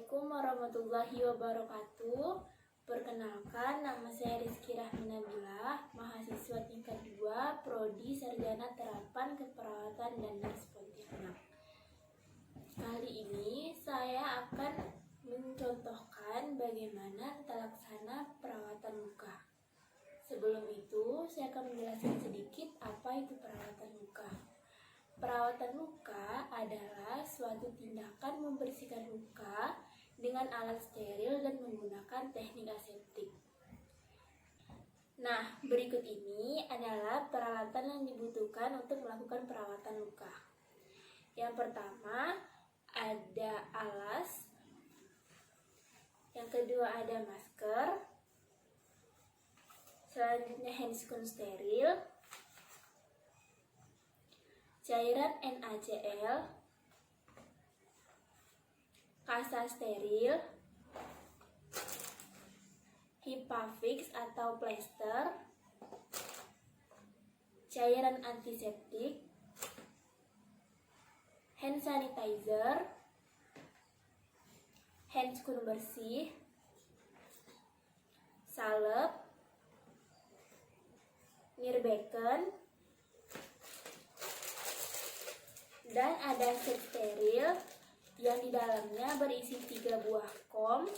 Assalamualaikum warahmatullahi wabarakatuh. Perkenalkan, nama saya Rizky Rahmina Bila, mahasiswa tingkat 2 Prodi Sarjana Terapan Keperawatan dan Nurse Pontianak. Kali ini saya akan mencontohkan bagaimana tata laksana perawatan luka. Sebelum itu, saya akan menjelaskan sedikit apa itu perawatan luka. Perawatan luka adalah suatu tindakan membersihkan luka dengan alat steril dan menggunakan teknik aseptik. Nah, berikut ini adalah peralatan yang dibutuhkan untuk melakukan perawatan luka. Yang pertama, ada alas. Yang kedua, ada masker. Selanjutnya, handscoon steril, cairan NaCl, kasa steril, hipafix atau plester, cairan antiseptik, hand sanitizer, handscoon bersih, salep, nirbecken, dan ada set steril yang di dalamnya berisi 3 buah kom,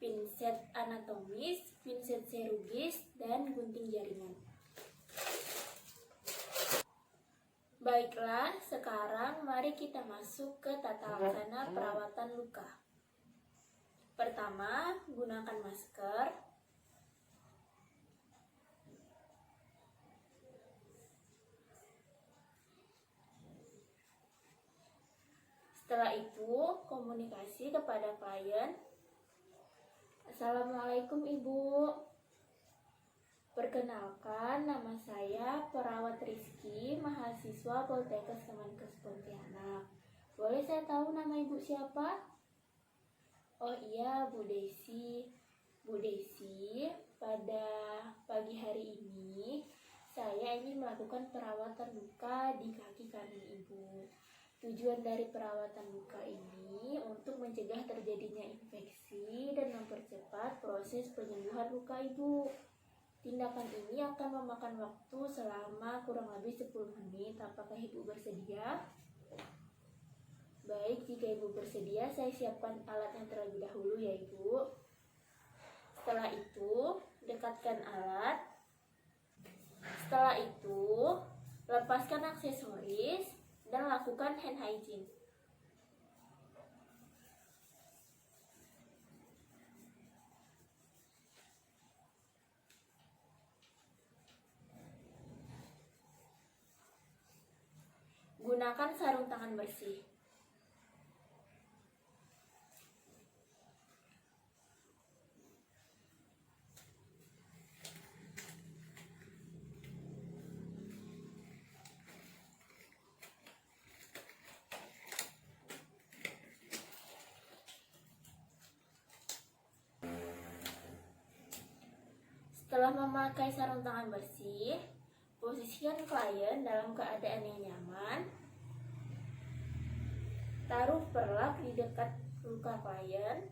pinset anatomis, pinset chirurgis, dan gunting jaringan. Baiklah, sekarang mari kita masuk ke tata laksana perawatan luka. Pertama, gunakan masker. Setelah itu, komunikasi kepada klien. Assalamualaikum Ibu. Perkenalkan, nama saya Perawat Rizky, mahasiswa Poltekkes Kemenkes Pontianak. Boleh saya tahu nama Ibu siapa? Oh iya, Bu Desi. Bu Desi, pada pagi hari ini saya ingin melakukan perawatan luka di kaki kanan Ibu. Tujuan dari perawatan luka ini untuk mencegah terjadinya infeksi dan mempercepat proses penyembuhan luka Ibu. Tindakan ini akan memakan waktu selama kurang lebih 10 menit. Apakah Ibu bersedia? Baik, jika Ibu bersedia, saya siapkan alatnya terlebih dahulu ya Ibu. Setelah itu, dekatkan alat. Setelah itu, lepaskan aksesoris dan lakukan hand hygiene. Gunakan sarung tangan bersih. Setelah memakai sarung tangan bersih, posisikan klien dalam keadaan yang nyaman. Taruh perlak di dekat luka klien.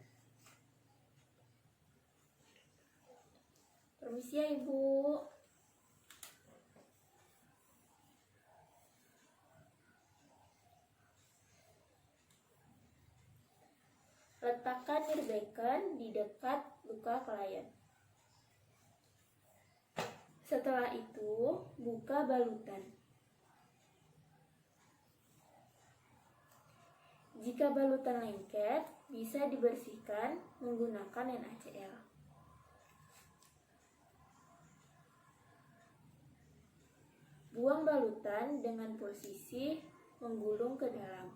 Permisi ya Ibu. Letakkan nirbecken di dekat luka klien. Setelah itu, buka balutan. Jika balutan lengket, bisa dibersihkan menggunakan NaCl. Buang balutan dengan posisi menggulung ke dalam.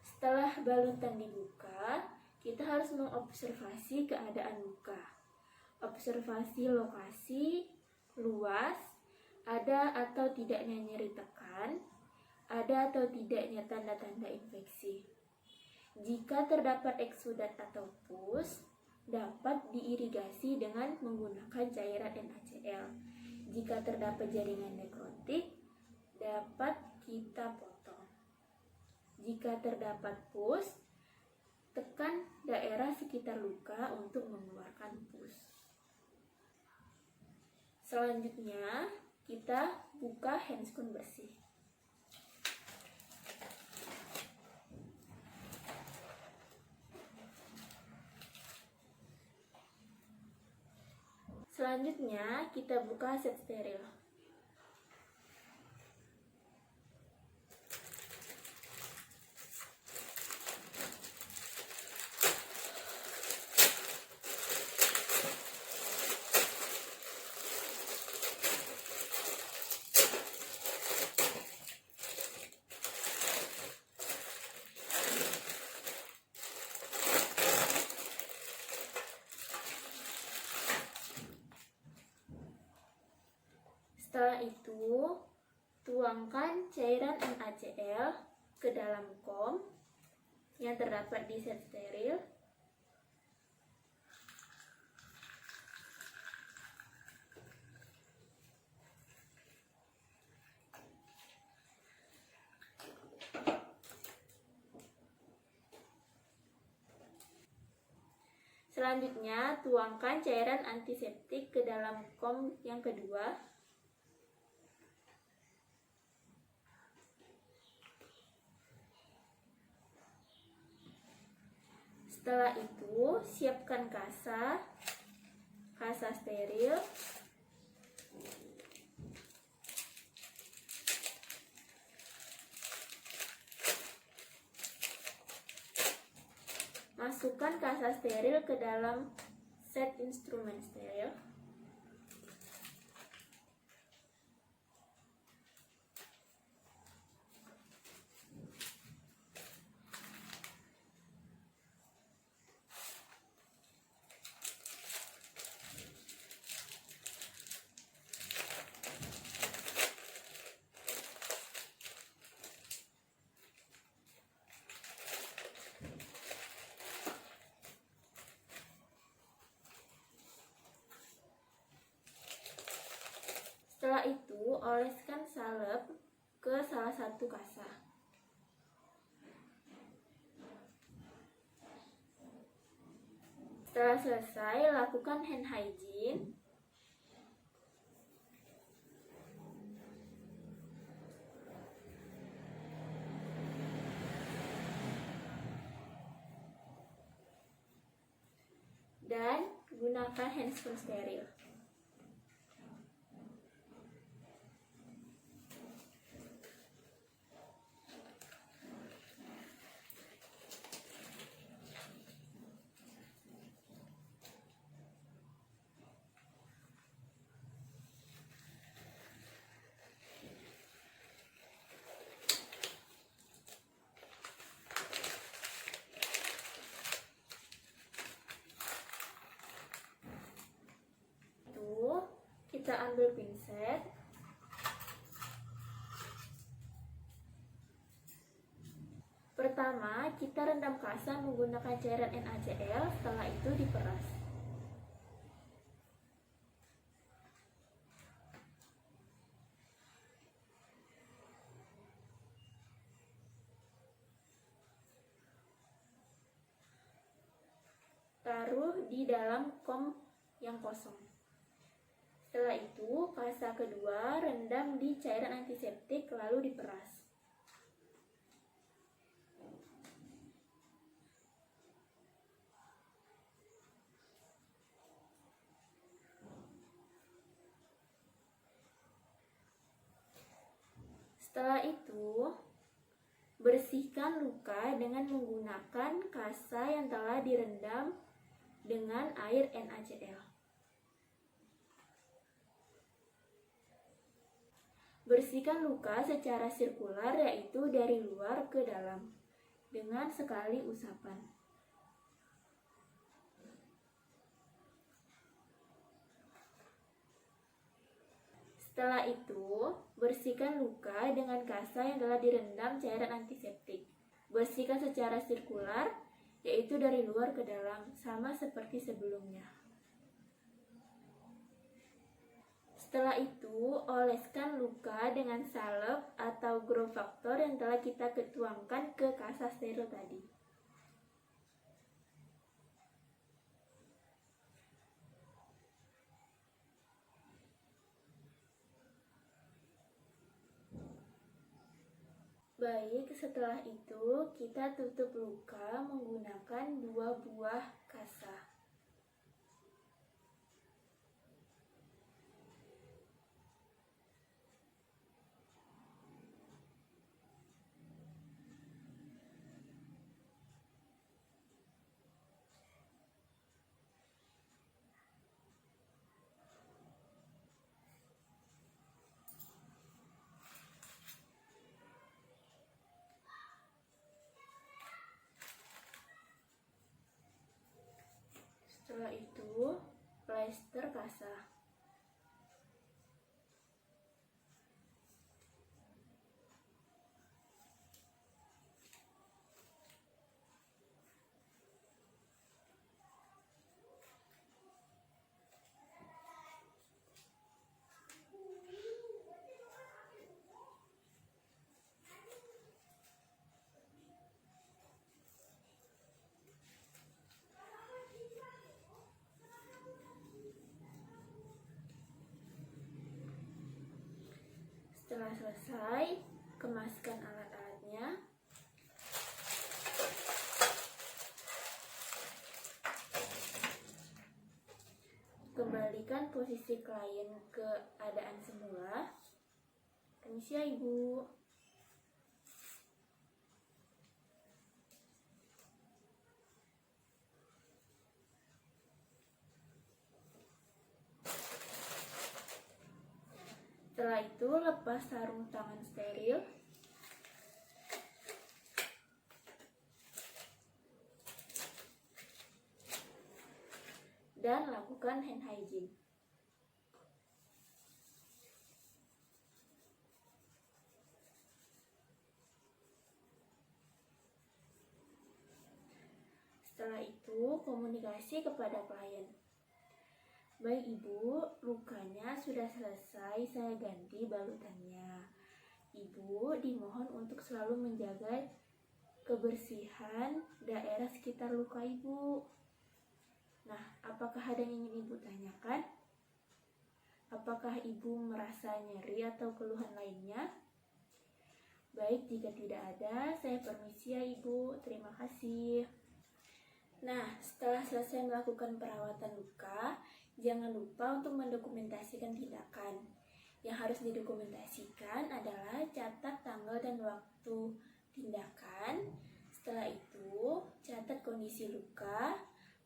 Setelah balutan dibuka, kita harus mengobservasi keadaan luka. Observasi lokasi, luas, ada atau tidaknya nyeri tekan, ada atau tidaknya tanda-tanda infeksi. Jika terdapat eksudat atau pus, dapat diirigasi dengan menggunakan cairan NaCl. Jika terdapat jaringan nekrotik, dapat kita potong. Jika terdapat pus, Tekan daerah sekitar luka untuk mengeluarkan pus. Selanjutnya, kita buka handscoon bersih. Selanjutnya, kita buka set steril. Setelah itu, tuangkan cairan NaCl ke dalam kom yang terdapat di set steril. Selanjutnya, tuangkan cairan antiseptik ke dalam kom yang kedua. Setelah itu, siapkan kasa steril, masukkan kasa steril ke dalam set instrumen steril. Setelah itu, oleskan salep ke salah satu kasa. Setelah selesai, lakukan hand hygiene. Dan gunakan handscoon steril. Kita ambil pinset, pertama kita rendam kasa menggunakan cairan NaCl, setelah itu diperas. Taruh di dalam kom yang kosong. Setelah itu, kasa kedua rendam di cairan antiseptik lalu diperas. Setelah itu, bersihkan luka dengan menggunakan kasa yang telah direndam dengan air NaCl. Bersihkan luka secara sirkular, yaitu dari luar ke dalam, dengan sekali usapan. Setelah itu, bersihkan luka dengan kasa yang telah direndam cairan antiseptik. Bersihkan secara sirkular, yaitu dari luar ke dalam, sama seperti sebelumnya. Setelah itu, oleskan luka dengan salep atau grow factor yang telah kita tuangkan ke kasa steril tadi. Baik, setelah itu kita tutup luka menggunakan 2 buah kasa. Setelah itu, plester kasa. Setelah selesai, kemaskan alat-alatnya. Kembalikan posisi klien ke keadaan semula. Permisi ya, Ibu. Setelah itu, lepas sarung tangan steril. Dan lakukan hand hygiene. Setelah itu, komunikasi kepada klien. Baik Ibu, lukanya sudah selesai, saya ganti balutannya. Ibu dimohon untuk selalu menjaga kebersihan daerah sekitar luka Ibu. Nah, apakah ada yang ingin Ibu tanyakan? Apakah Ibu merasa nyeri atau keluhan lainnya? Baik, jika tidak ada, saya permisi ya Ibu. Terima kasih. Nah, setelah selesai melakukan perawatan luka, jangan lupa untuk mendokumentasikan tindakan. Yang harus didokumentasikan adalah catat tanggal dan waktu tindakan. Setelah itu, catat kondisi luka,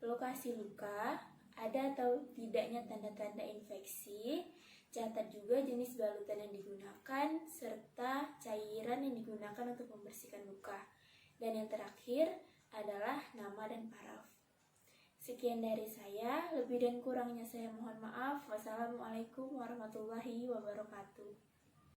lokasi luka, ada atau tidaknya tanda-tanda infeksi, catat juga jenis balutan yang digunakan, serta cairan yang digunakan untuk membersihkan luka. Dan yang terakhir adalah nama dan paraf. Sekian dari saya, lebih dan kurangnya saya mohon maaf. Wassalamualaikum warahmatullahi wabarakatuh.